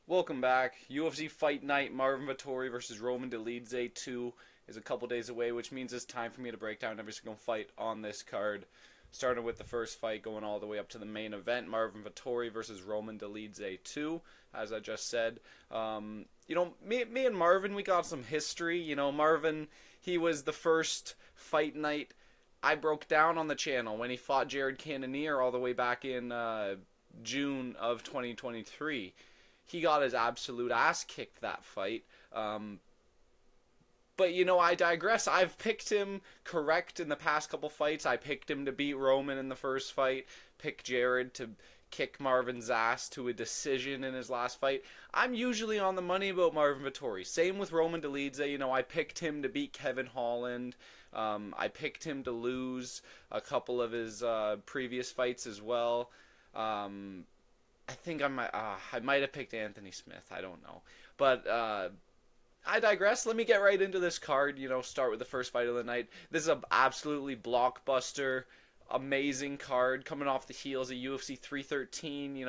Welcome back. UFC Fight Night, Marvin Vettori versus Roman Dolidze 2 is a couple days away, which means it's time for me to break down every single fight on this card. Starting with the first fight, going all the way up to the main event, Marvin Vettori versus Roman Dolidze 2, as I just said. Me and Marvin, we got some history. Marvin, he was the first fight night I broke down on the channel when he fought Jared Cannonier all the way back in June of 2023. He got his absolute ass kicked that fight. But I digress. I've picked him correct in the past couple fights. I picked him to beat Roman in the first fight. Picked Jared to kick Marvin's ass to a decision in his last fight. I'm usually on the money about Marvin Vettori. Same with Roman Dolidze. I picked him to beat Kevin Holland. I picked him to lose a couple of his previous fights as well. I think I might have picked Anthony Smith. I don't know. But I digress. Let me get right into this card. Start with the first fight of the night. This is an absolutely blockbuster, amazing card coming off the heels of UFC 313.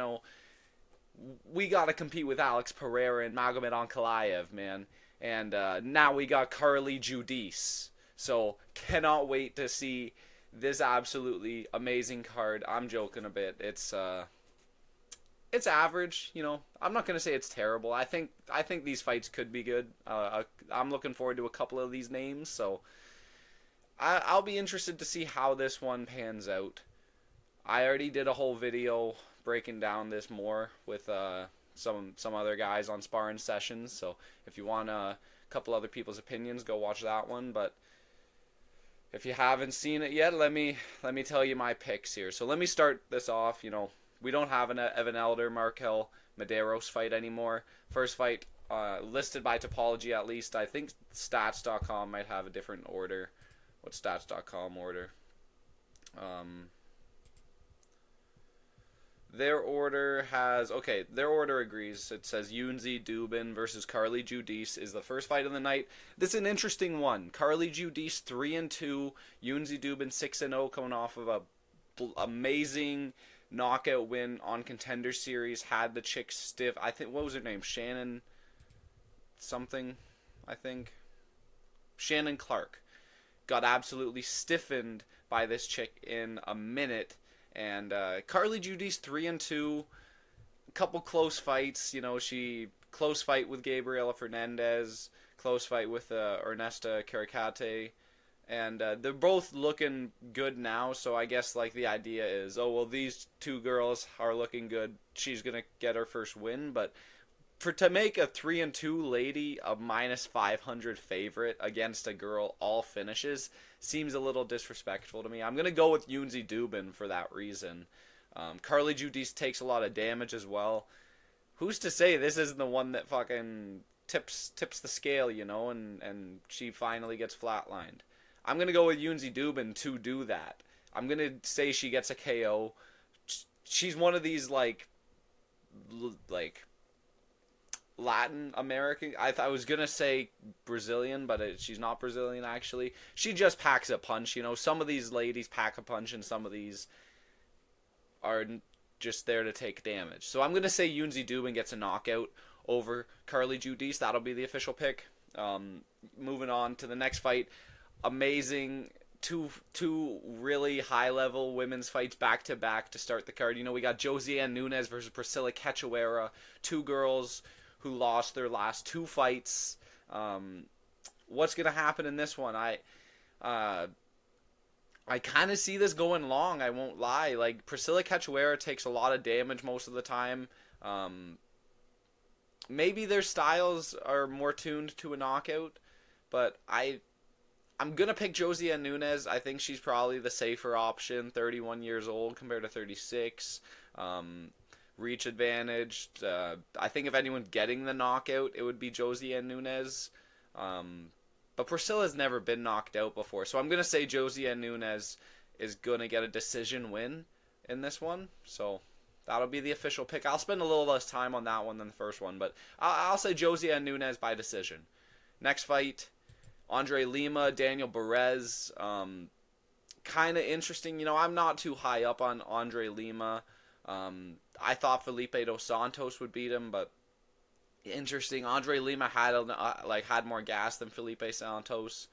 We got to compete with Alex Pereira and Magomed Ankalaev, man. And now we got Carli Judice. So cannot wait to see this absolutely amazing card. I'm joking a bit. It's average, I'm not gonna say it's terrible. I think these fights could be good. I'm looking forward to a couple of these names, so I'll be interested to see how this one pans out. I already did a whole video breaking down this more with some other guys on sparring sessions. So if you want a couple other people's opinions, go watch that one. But if you haven't seen it yet, let me tell you my picks here. So let me start this off. We don't have an Evan Elder Markel Medeiros fight anymore. First fight listed by topology at least. I think stats.com might have a different order. What's stats.com order? Their order agrees. It says Yunesy Duben versus Carli Judice is the first fight of the night. This is an interesting one. Carli Judice 3-2, Yunesy Duben 6-0 coming off of a amazing knockout win on Contender Series. Had the chick stiff. I think, what was her name? Shannon something, I think. Shannon Clark got absolutely stiffened by this chick in a minute. And Carli Judice 3-2. A couple close fights. She close fight with Gabriela Fernandez, close fight with Ernesta Caricate. And they're both looking good now, so I guess the idea is, these two girls are looking good. She's gonna get her first win, but to make a 3-2 lady a -500 favorite against a girl all finishes seems a little disrespectful to me. I'm gonna go with Yunesy Duben for that reason. Carli Judice takes a lot of damage as well. Who's to say this isn't the one that fucking tips the scale, and she finally gets flatlined? I'm going to go with Yunesy Duben to do that. I'm going to say she gets a KO. She's one of these, Latin American. I was going to say Brazilian, but she's not Brazilian, actually. She just packs a punch, Some of these ladies pack a punch, and some of these are just there to take damage. So I'm going to say Yunesy Duben gets a knockout over Carli Judice. That'll be the official pick. Moving on to the next fight. Amazing two really high level women's fights back to back to start the card. We got Josianne Nunes versus Pricilla Cachoeira, two girls who lost their last two fights. What's gonna happen in this one? I kind of see this going long. I won't lie. Pricilla Cachoeira takes a lot of damage most of the time. Maybe their styles are more tuned to a knockout, but I'm going to pick Josianne Nunes. I think she's probably the safer option, 31 years old compared to 36. Reach advantage. I think if anyone's getting the knockout, it would be Josianne Nunes. But Priscilla's never been knocked out before, so I'm going to say Josianne Nunes is going to get a decision win in this one. So that'll be the official pick. I'll spend a little less time on that one than the first one, but I'll say Josianne Nunes by decision. Next fight, Andre Lima, Daniel Barez. Kind of interesting. I'm not too high up on Andre Lima. I thought Felipe Dos Santos would beat him, but Interesting. Andre Lima had more gas than Felipe Santos.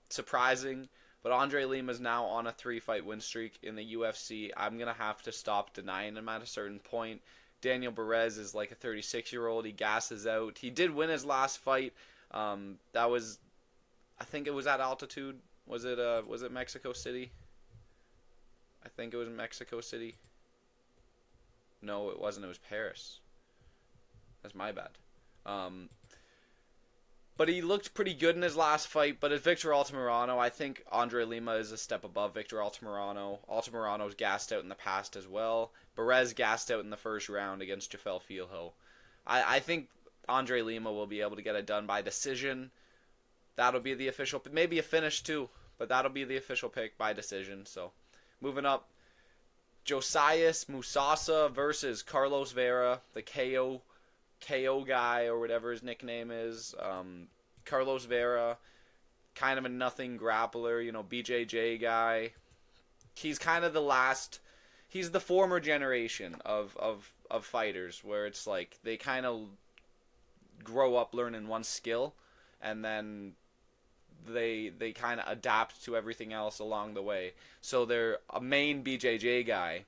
Surprising. But Andre Lima is now on a 3-fight win streak in the UFC. I'm going to have to stop denying him at a certain point. Daniel Barez is like a 36-year-old. He gasses out. He did win his last fight. That was, I think it was at altitude. Was it Mexico City? I think it was Mexico City. No, it wasn't. It was Paris. That's my bad. But he looked pretty good in his last fight. But at Victor Altamirano, I think Andre Lima is a step above Victor Altamirano. Altamirano's gassed out in the past as well. Barez gassed out in the first round against Jafel Filho. I think Andre Lima will be able to get it done by decision. That'll be the official, maybe a finish too, but that'll be the official pick by decision. So, moving up, Josias Musasa versus Carlos Vera, the KO guy or whatever his nickname is. Carlos Vera, kind of a nothing grappler, BJJ guy. He's kind of the last. He's the former generation of fighters where it's like they kind of grow up learning one skill and then they kind of adapt to everything else along the way. So they're a main BJJ guy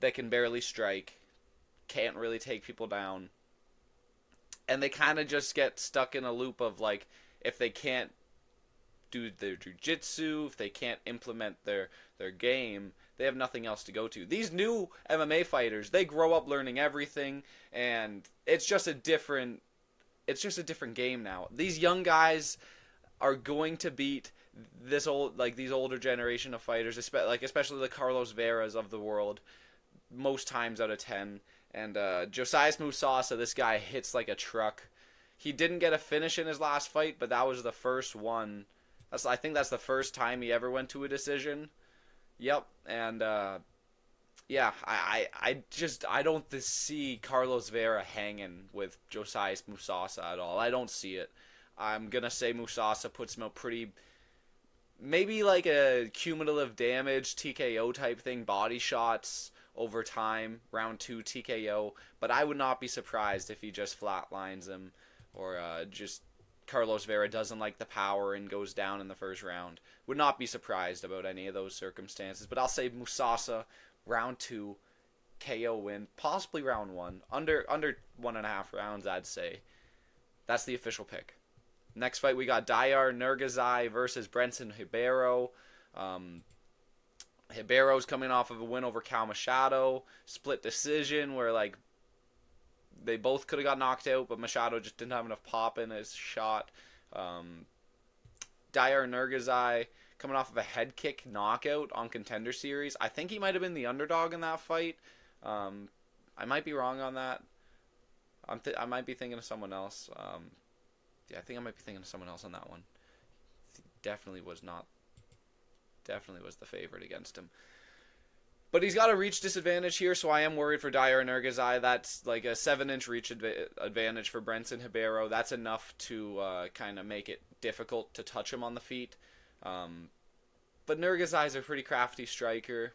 that can barely strike, can't really take people down. And they kind of just get stuck in a loop of like, if they can't do their jiu-jitsu, if they can't implement their game, they have nothing else to go to. These new MMA fighters, they grow up learning everything, and it's just a different game now. These young guys are going to beat these older generation of fighters, especially the Carlos Veras of the world, most times out of 10. And Josias Musasa, this guy hits like a truck. He didn't get a finish in his last fight, but that was the first one. I think that's the first time he ever went to a decision. Yep, and yeah, I don't see Carlos Vera hanging with Josias Musasa at all. I don't see it. I'm gonna say Musasa puts him out pretty, maybe like a cumulative damage TKO type thing, body shots over time, round 2 TKO, but I would not be surprised if he just flatlines him, or just Carlos Vera doesn't like the power and goes down in the first round. Would not be surprised about any of those circumstances, but I'll say Musasa, round 2, KO win, possibly round 1, under 1.5 rounds, I'd say. That's the official pick. Next fight, we got Diyar Nurgozhay versus Brendson Ribeiro. Ribeiro's coming off of a win over Cal Machado. Split decision where, like, they both could have got knocked out, but Machado just didn't have enough pop in his shot. Diyar Nurgozhay coming off of a head kick knockout on Contender Series. I think he might have been the underdog in that fight. I might be wrong on that. I might be thinking of someone else. Yeah, I think I might be thinking of someone else on that one. He definitely was the favorite against him. But he's got a reach disadvantage here, so I am worried for Diyar Nurgozhay. That's like a 7-inch reach advantage for Brendson Ribeiro. That's enough to kind of make it difficult to touch him on the feet. But Nurgozhay's a pretty crafty striker.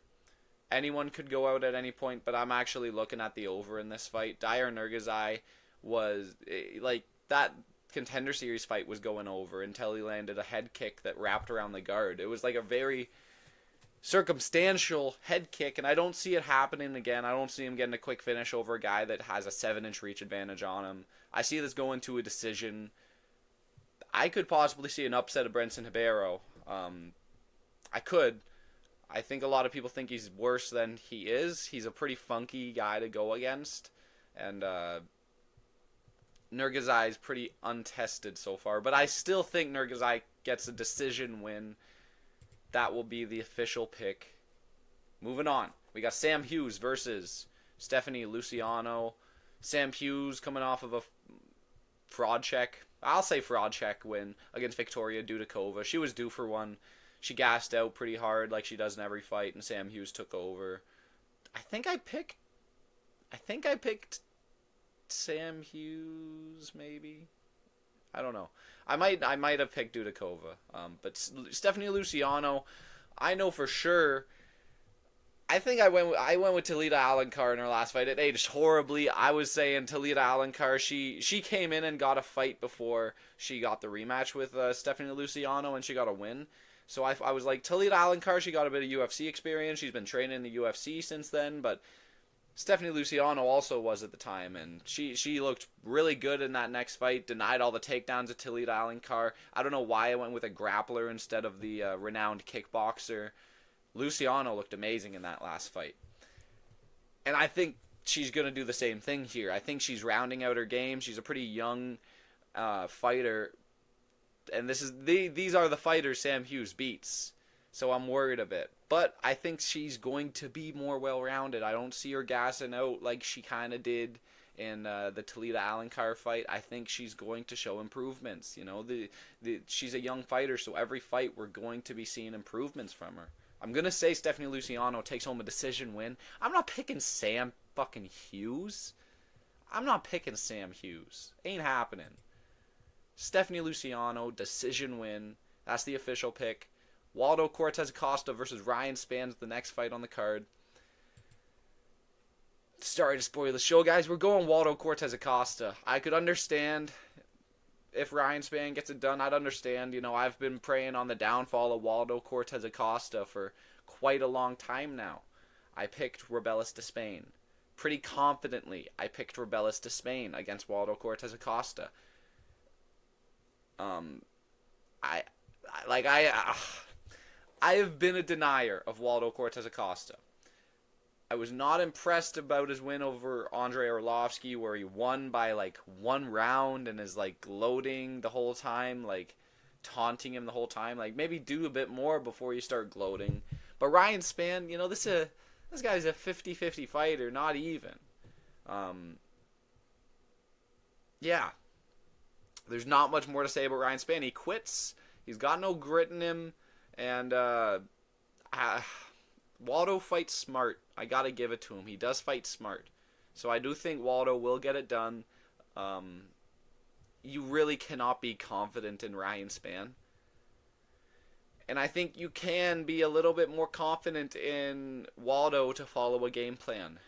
Anyone could go out at any point, but I'm actually looking at the over in this fight. Diyar Nurgozhay was, like, that Contender Series fight was going over until he landed a head kick that wrapped around the guard. It was like a very circumstantial head kick, and I don't see it happening again. I don't see him getting a quick finish over a guy that has a 7-inch reach advantage on him. I see this going to a decision. I could possibly see an upset of Brendson Ribeiro. I could. I think a lot of people think he's worse than he is. He's a pretty funky guy to go against, and Nurgozhay is pretty untested so far, but I still think Nurgozhay gets a decision win. That will be the official pick. Moving on, we got Sam Hughes versus Stephanie Luciano. Sam Hughes coming off of a fraud check. I'll say fraud check win against Victoria Dudikova. She was due for one. She gassed out pretty hard like she does in every fight, and Sam Hughes took over. I think I picked Sam Hughes, maybe. I don't know. I might have picked Dudikova. But Stephanie Luciano, I know for sure I think I went with Talita Alencar in her last fight. It aged horribly. I was saying Talita Alencar. She came in and got a fight before she got the rematch with Stephanie Luciano, and she got a win. So I was like, Talita Alencar, she got a bit of UFC experience. She's been training in the UFC since then, but Stephanie Luciano also was at the time, and she looked really good in that next fight. Denied all the takedowns of Talita Alencar. I don't know why I went with a grappler instead of the renowned kickboxer. Luciano looked amazing in that last fight. And I think she's going to do the same thing here. I think she's rounding out her game. She's a pretty young fighter. And these are the fighters Sam Hughes beats. So I'm worried a bit. But I think she's going to be more well-rounded. I don't see her gassing out like she kind of did in the Talita Alencar fight. I think she's going to show improvements. You know, she's a young fighter, so every fight we're going to be seeing improvements from her. I'm going to say Stephanie Luciano takes home a decision win. I'm not picking Sam fucking Hughes. I'm not picking Sam Hughes. Ain't happening. Stephanie Luciano, decision win. That's the official pick. Waldo Cortez Acosta versus Ryan Spann's the next fight on the card. Sorry to spoil the show, guys. We're going Waldo Cortez Acosta. I could understand if Ryan Spann gets it done. I'd understand. You know, I've been preying on the downfall of Waldo Cortez Acosta for quite a long time now. I picked Rebellis to Spain. Pretty confidently, I picked Rebellis to Spain against Waldo Cortez Acosta. I have been a denier of Waldo Cortez Acosta. I was not impressed about his win over Andrei Arlovsky, where he won by like 1 round and is like gloating the whole time, like taunting him the whole time. Like, maybe do a bit more before you start gloating. But Ryan Spann, you know, this guy's a 50-50 fighter, not even. Yeah. There's not much more to say about Ryan Spann. He quits. He's got no grit in him. And Waldo fights smart. I gotta give it to him. He does fight smart. So I do think Waldo will get it done. You really cannot be confident in Ryan Spann. And I think you can be a little bit more confident in Waldo to follow a game plan.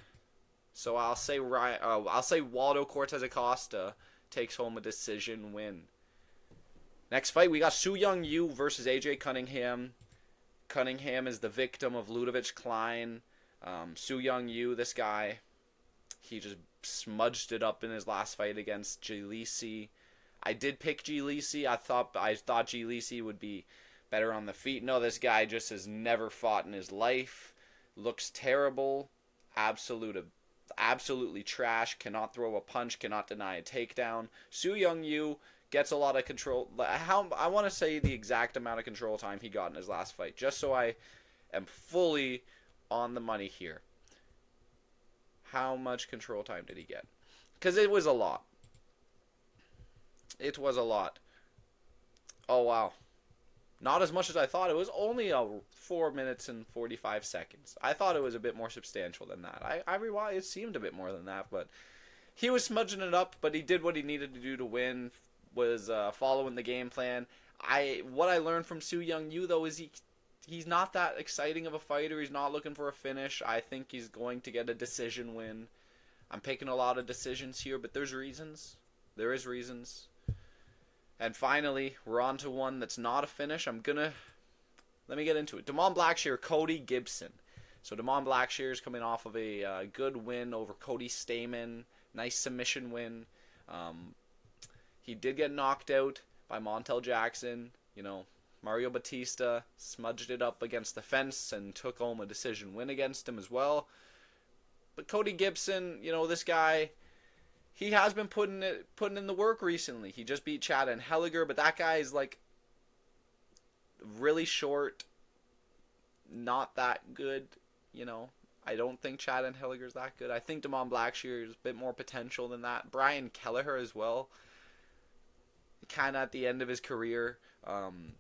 So I'll say Waldo Cortez Acosta takes home a decision win. Next fight, we got Su Young Yu versus AJ Cunningham. Cunningham is the victim of Ludovic Klein. Su Young Yu, this guy, he just smudged it up in his last fight against Judice. I did pick Judice. I thought Judice would be better on the feet. No, this guy just has never fought in his life. Looks terrible. Absolutely trash. Cannot throw a punch. Cannot deny a takedown. Su Young Yu gets a lot of control. I want to say the exact amount of control time he got in his last fight, just so I am fully on the money here. How much control time did he get? Because it was a lot. It was a lot. Oh, wow. Not as much as I thought. It was only 4 minutes and 45 seconds. I thought it was a bit more substantial than that. It seemed a bit more than that, but he was smudging it up, but he did what he needed to do to win, was following the game plan. What I learned from Su Young Yu, though, is he's not that exciting of a fighter. He's not looking for a finish. I think he's going to get a decision win. I'm picking a lot of decisions here, but there's reasons. There is reasons. And finally, we're on to one that's not a finish. Let me get into it. Damon Blackshear, Cody Gibson. So Damon Blackshear is coming off of a good win over Cody Stamen. Nice submission win. He did get knocked out by Montel Jackson. You know, Mario Batista smudged it up against the fence and took home a decision win against him as well. But Cody Gibson, you know, this guy, he has been putting in the work recently. He just beat Chad and Helliger, but that guy is like really short, not that good, you know. I don't think Chad and Helliger's that good. I think Damon Blackshear is a bit more potential than that. Brian Kelleher as well, kind of at the end of his career. Damon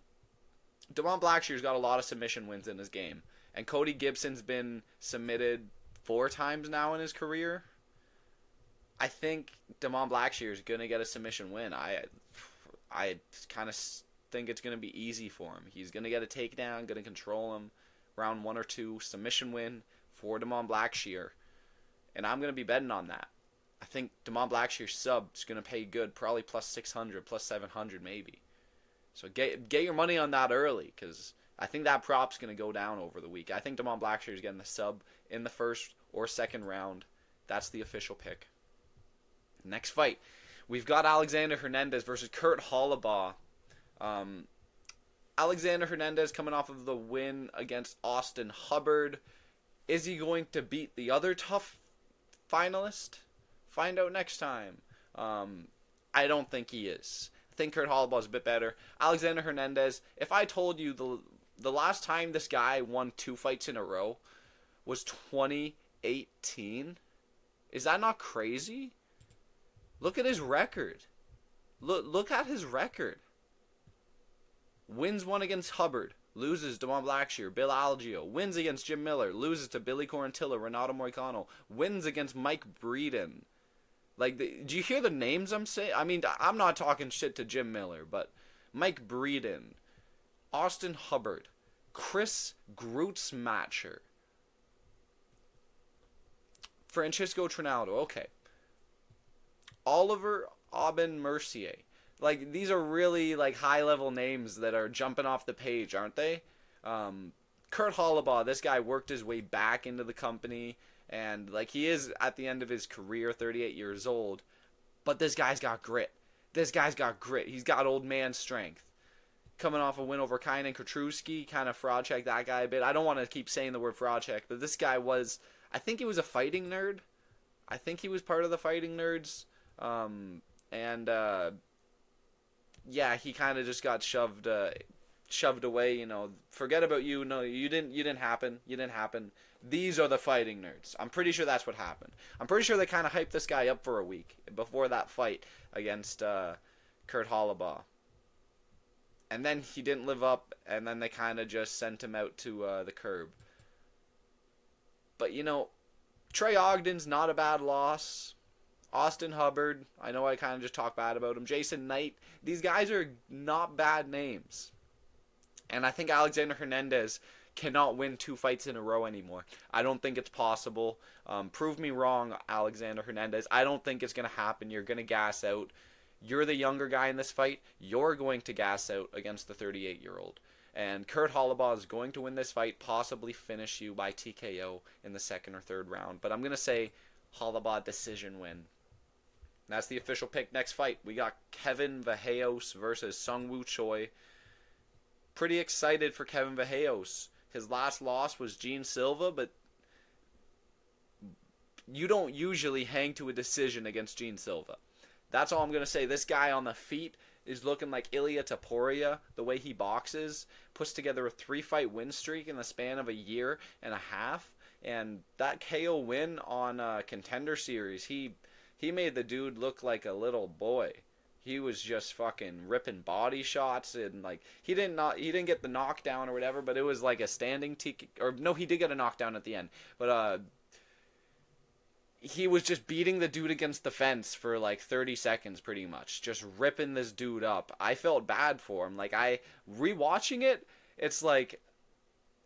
Blackshear's got a lot of submission wins in his game, and Cody Gibson's been submitted 4 times now in his career. I think Damon Blackshear is going to get a submission win. I kind of think it's going to be easy for him. He's going to get a takedown, going to control him. Round 1 or 2, submission win, for Damon Blackshear, and I'm going to be betting on that. I think Damon Blackshear sub is going to pay good, probably plus 600, plus 700 maybe. So get your money on that early, because I think that prop's going to go down over the week. I think Damon Blackshear is getting the sub in the first or second round. That's the official pick. Next fight, we've got Alexander Hernandez versus Kurt Holobaugh. Alexander Hernandez coming off of the win against Austin Hubbard. Is he going to beat the other tough finalist? Find out next time. I don't think he is. I think Kurt Holobaugh is a bit better. Alexander Hernandez, if I told you the last time this guy won 2 fights in a row was 2018, is that not crazy? Look at his record. Look at his record. Wins one against Hubbard. Loses to Damon Blackshear. Bill Algeo. Wins against Jim Miller. Loses to Billy Corantilla. Renato Moicano. Wins against Mike Breeden. Like, do you hear the names I'm saying? I mean, I'm not talking shit to Jim Miller, but Mike Breeden. Austin Hubbard. Chris Grootsmatcher. Francisco Trinaldo. Okay. Oliver Aubin Mercier. Like, these are really, like, high-level names that are jumping off the page, aren't they? Kurt Holobaugh, this guy worked his way back into the company, and, like, he is at the end of his career, 38 years old, but this guy's got grit. This guy's got grit. He's got old man strength. Coming off a win over Kainan Kotruski, kind of fraud-checked that guy a bit. I don't want to keep saying the word fraud-check, but this guy was, I think he was a fighting nerd. I think he was part of the fighting nerds. Yeah, he kind of just got shoved away. You know, forget about you. No, you didn't happen. You didn't happen. These are the fighting nerds. I'm pretty sure that's what happened. I'm pretty sure they kind of hyped this guy up for a week before that fight against Kurt Holobaugh, and then he didn't live up, and then they kind of just sent him out to the curb. But you know, Trey Ogden's not a bad loss. Austin Hubbard, I know I kind of just talked bad about him. Jason Knight, these guys are not bad names. And I think Alexander Hernandez cannot win 2 fights in a row anymore. I don't think it's possible. Prove me wrong, Alexander Hernandez. I don't think it's going to happen. You're going to gas out. You're the younger guy in this fight. You're going to gas out against the 38-year-old. And Kurt Holobaugh is going to win this fight, possibly finish you by TKO in the 2nd or 3rd round. But I'm going to say Holobaugh decision win. That's the official pick. Next fight, we got Kevin Vallejos versus Sungwoo Choi. Pretty excited for Kevin Vallejos. His last loss was Gene Silva, but you don't usually hang to a decision against Gene Silva. That's all I'm going to say. This guy on the feet is looking like Ilia Topuria, the way he boxes. Puts together a 3-fight win streak in the span of a year and a half. And that KO win on Contender Series, he made the dude look like a little boy. He was just fucking ripping body shots, and like he didn't get the knockdown or whatever, but it was like a standing TK, or no, he did get a knockdown at the end, but he was just beating the dude against the fence for like 30 seconds pretty much, just ripping this dude up. I felt bad for him. Like, rewatching it, it's like,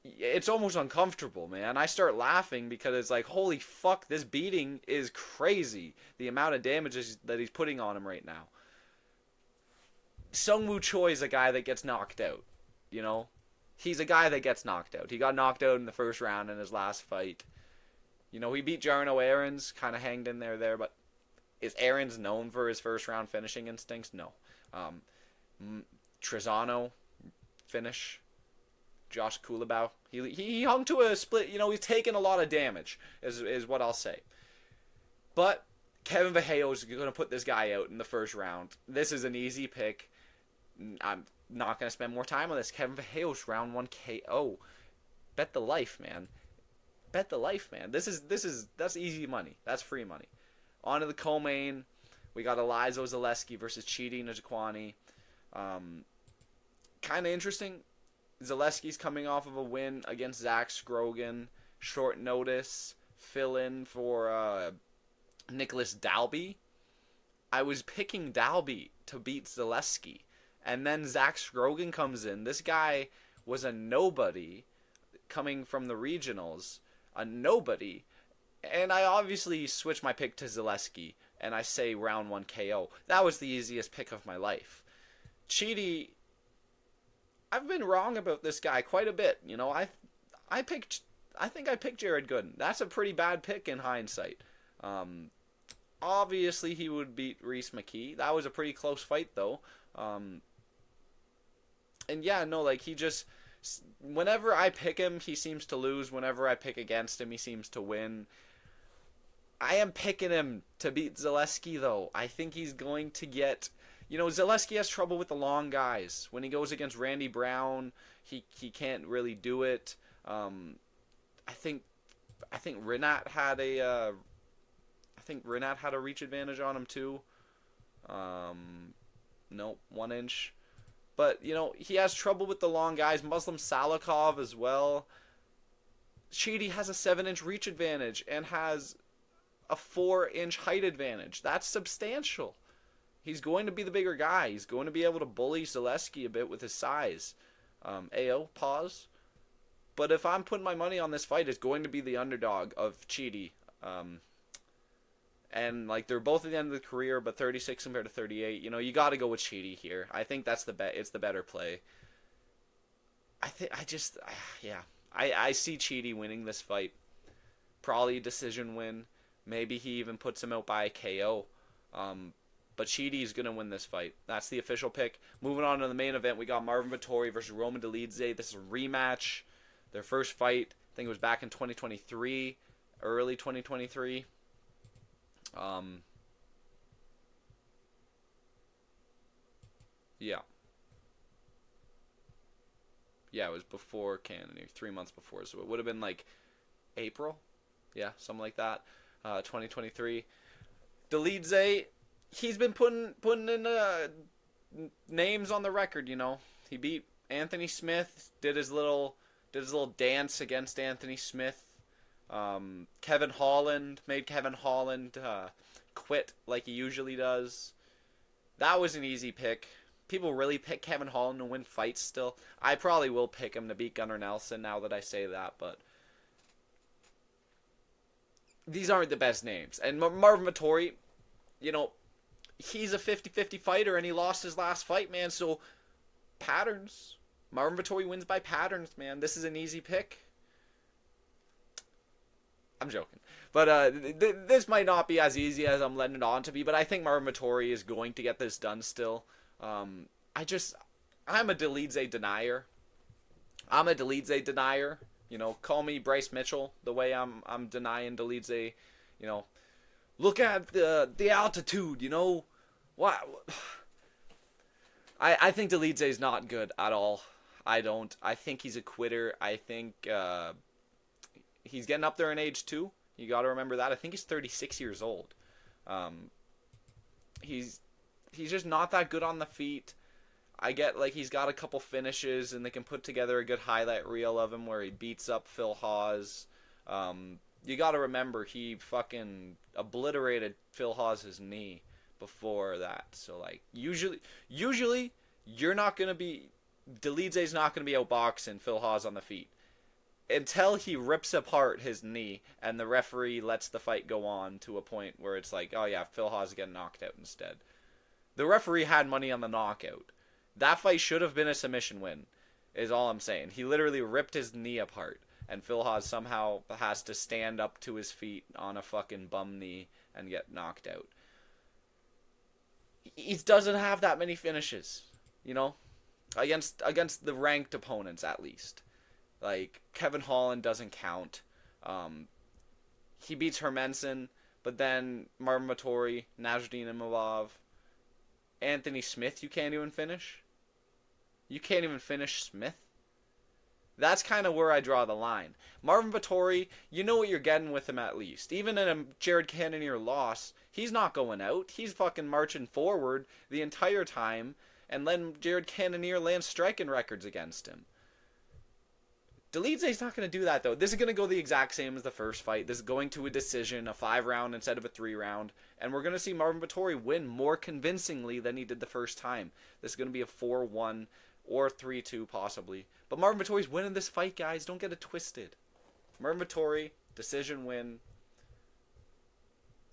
it's almost uncomfortable, man. I start laughing because it's like, holy fuck, this beating is crazy. The amount of damage that he's putting on him right now. Sungwoo Choi is a guy that gets knocked out, you know? He's a guy that gets knocked out. He got knocked out in the 1st round in his last fight. You know, he beat Jarno Aarons, kind of hanged in there, but is Aarons known for his 1st round finishing instincts? No. Trezano finish. Josh Kulabau. He hung to a split. You know, he's taken a lot of damage, is what I'll say. But Kevin Vallejos is going to put this guy out in the 1st round. This is an easy pick. I'm not going to spend more time on this. Kevin Vallejos, round 1 KO. Bet the life, man. Bet the life, man. That's easy money. That's free money. On to the co-main. We got Elizo Zaleski versus Chidi Njokuani. Kind of interesting. Zaleski's coming off of a win against Zach Scrogan. Short notice. Fill in for Nicholas Dalby. I was picking Dalby to beat Zaleski. And then Zach Scrogan comes in. This guy was a nobody coming from the regionals. a nobody. And I obviously switch my pick to Zaleski, and I say round 1 KO. That was the easiest pick of my life. Chidi, I've been wrong about this guy quite a bit. You know, I think I picked Jared Gooden. That's a pretty bad pick in hindsight. Obviously, he would beat Reese McKee. That was a pretty close fight, though. And yeah, no, like, he just... Whenever I pick him, he seems to lose. Whenever I pick against him, he seems to win. I am picking him to beat Zaleski, though. I think he's going to get... You know, Zaleski has trouble with the long guys. When he goes against Randy Brown, he can't really do it. I think Rinat had a... Rinat had a reach advantage on him, too. No, 1 inch. But, you know, he has trouble with the long guys. Muslim Salikov as well. Chidi has a 7-inch reach advantage and has a 4-inch height advantage. That's substantial. He's going to be the bigger guy. He's going to be able to bully Zaleski a bit with his size. AO, pause. But if I'm putting my money on this fight, it's going to be the underdog of Chidi. And, like, they're both at the end of the career, but 36 compared to 38. You know, you got to go with Chidi here. I think that's the bet. It's the better play. I see Chidi winning this fight. Probably a decision win. Maybe he even puts him out by a KO. But Chidi's going to win this fight. That's the official pick. Moving on to the main event, we got Marvin Vettori versus Roman Dolidze. This is a rematch. Their first fight, I think it was back in 2023, early 2023. Yeah, it was before Canada, 3 months before, so it would have been like April, yeah, something like that. 2023. Dolidze, he's been putting in names on the record. You know, he beat Anthony Smith, did his little dance against Anthony Smith. Kevin Holland made Kevin Holland quit like he usually does. That was an easy pick. People really pick Kevin Holland to win fights still. I probably will pick him to beat Gunnar Nelson now that I say that, but these aren't the best names. And Marvin Vettori, you know, he's a 50-50 fighter and he lost his last fight, man, so patterns. Marvin Vettori wins by patterns, man. This is an easy pick. I'm joking. But this might not be as easy as I'm letting it on to be, but I think Marvin Vettori is going to get this done still. I'm a Dolidze denier. You know, call me Bryce Mitchell, the way I'm denying Dolidze. You know, look at the altitude, you know. What? I think Dolidze is not good at all. I don't. I think he's a quitter. I think he's getting up there in age too. You got to remember that. I think he's 36 years old. He's just not that good on the feet. I get, like, he's got a couple finishes, and they can put together a good highlight reel of him where he beats up Phil Hawes. You got to remember, he fucking obliterated Phil Hawes' knee before that. So, like, usually you're not going to be... Dolidze's not going to be outboxing Phil Hawes on the feet until he rips apart his knee and the referee lets the fight go on to a point where it's like, oh yeah, Phil Hawes is getting knocked out instead. The referee had money on the knockout. That fight should have been a submission win, is all I'm saying. He literally ripped his knee apart, and Phil Hawes somehow has to stand up to his feet on a fucking bum knee and get knocked out. He doesn't have that many finishes, you know, against the ranked opponents at least. Like, Kevin Holland doesn't count. He beats Hermanson, but then Marvin Vettori, Nasruddin Imavov, Anthony Smith, you can't even finish? You can't even finish Smith? That's kind of where I draw the line. Marvin Vettori, you know what you're getting with him at least. Even in a Jared Cannonier loss, he's not going out. He's fucking marching forward the entire time, and then Jared Cannonier lands striking records against him. Dolidze's not going to do that, though. This is going to go the exact same as the first fight. This is going to a decision, a 5-round instead of a 3-round. And we're going to see Marvin Vettori win more convincingly than he did the first time. This is going to be a 4-1 or 3-2 possibly. But Marvin Vettori's winning this fight, guys. Don't get it twisted. Marvin Vettori, Decision win.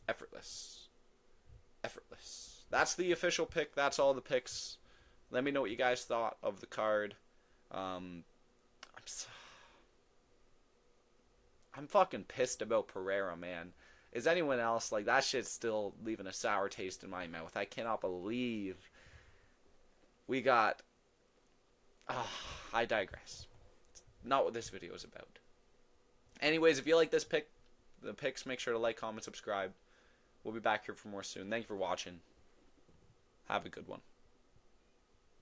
Effortless. Effortless. That's the official pick. That's all the picks. Let me know what you guys thought of the card. I'm fucking pissed about Pereira, man. Is anyone else? Like, that shit's still leaving a sour taste in my mouth. I cannot believe we got... I digress. It's not what this video is about. Anyways, if you like this pick, the picks, make sure to like, comment, subscribe. We'll be back here for more soon. Thank you for watching. Have a good one.